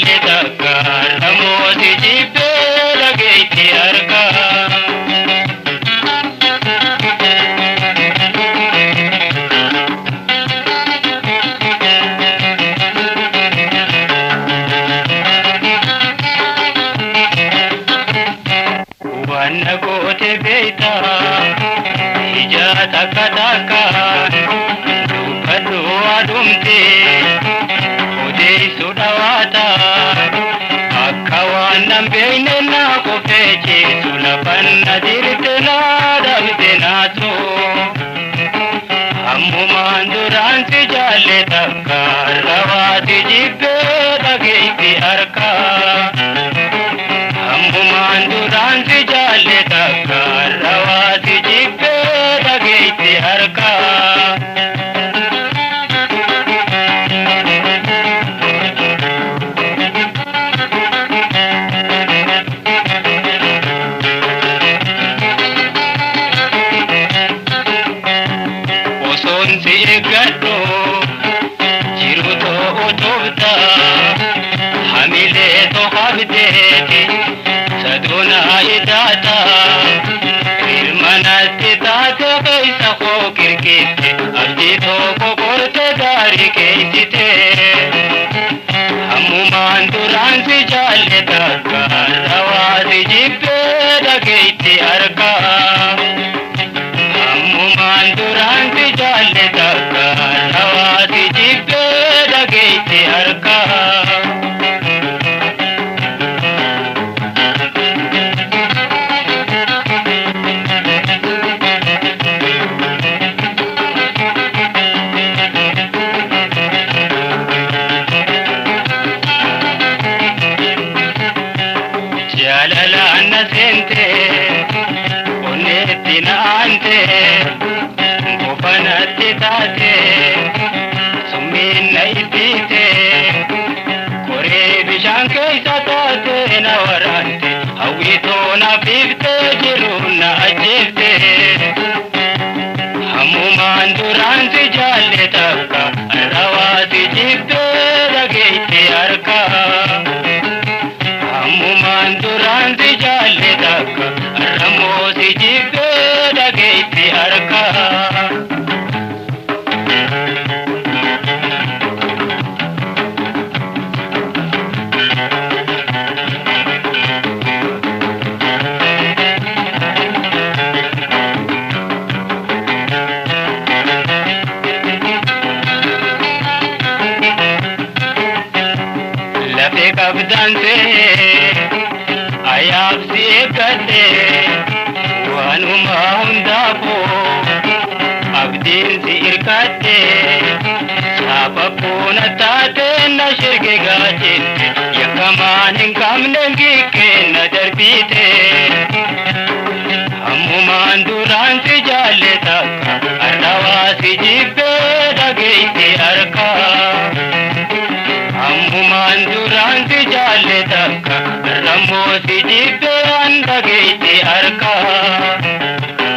jaalle takka namooti jibbee dhageetti argaa. Wanna goote beeyta ija takka takkaan dubbadhu adumte odeessu dhawaata akka waan nan beeyne naa qofee ceesu lafan na dirte naa dhabde naatu ammumaan duraan si jaalle takka rawaati jibbee dhageetti argaa. Ammumaan duraan si jaalle takka rawaati jibbee dhageetti argaa. Osoon si eeggadhu jiru too utubta hamilee too qabdeeti. Saduna itaata ilmanatti taate keessa koo kirkitte abdii tokko korte gaarii keeysite ammumaan duraan si jaalle takka rawaati jibbee dhageetti argaa. Ammumaan duraan si jaalle takka rawaati jibbee dhageetti argaa. Jalalaan na seente onneetti na aante bofanatti taate summiin na ittiite koree bishaan keessa taate na waraante hawwitoo na fiifte jiruun na ajjeefte ammumaan duraan si jaalle takka rawaati jibbee dhageetti argaa. Ammumaan duraan si jaalle takka ramooti jibbee dhageetti argaa. Lafee qabdaan ayaaf si eeggadhe waanuma hundaafuu abdiin si irkadhe saaphaphuu na taate na shirge gaachette yakkamaan hin qabne gikkeen na darbite ammumaan duraan si jaalle takka rawaati jibbee dhageetti argaa. Ammumaan duraan si jaalle takka ramooti jibbee dhageetti argaa.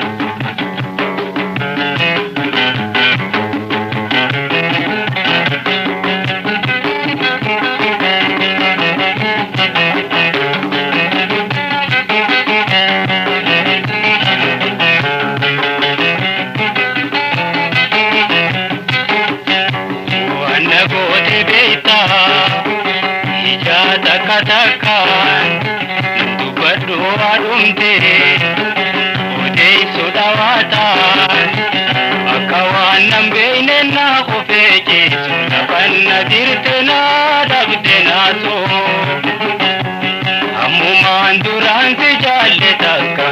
Wanna goote beeyta ija takka takkaan dubbadhu adumte odeessu dhawaata akka waan nan beeyne naa qofee ceesu lafan na dirte naa dhabde naatu ammumaan duraan si jaalle takka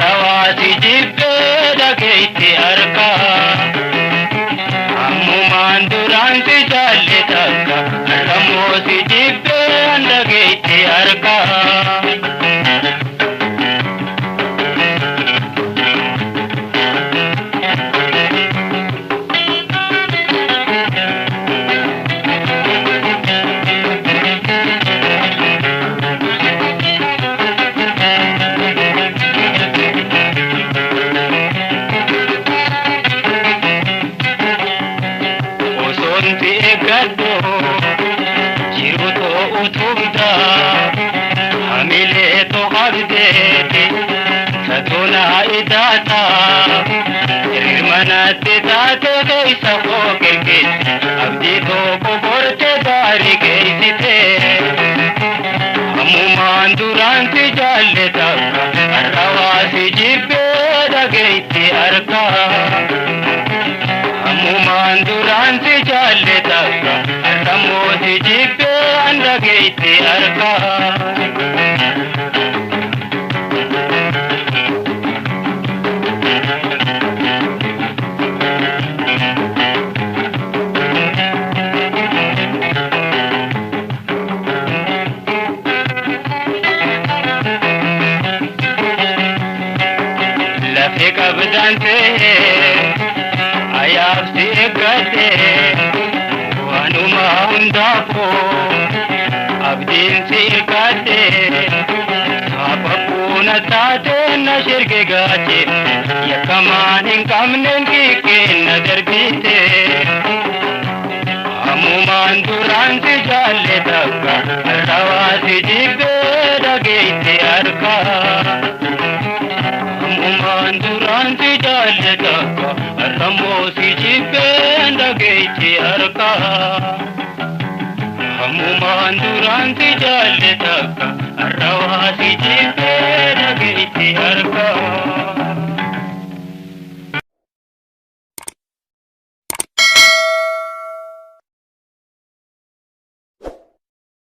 rawaati jibbee dhageetti argaa. Ammumaan duraan si jaalle takka ramooti jibbee dhageetti argaa. utubda hamile to qabdeeti satuna idata irmanatti taate keessa fookeke abdii tokko korte gaarii geessite ammumaan duraan si jaalleta har'awaa si jibbee dhageetti argaa ammumaan duraan si jaalleta har'ammoo si jibbee dhageetti argaa. Kabdante ayab si gade wanuma undako abdin si gade sapapuna tate na shirke gade yakaman kamnen ki na darbite amuman duran si jalle dakka rawasi jibe dageite arka duran si jaalleta har'ammoo si jibbee dhageetti argaa ammumaan duran si jaalleta har'awaa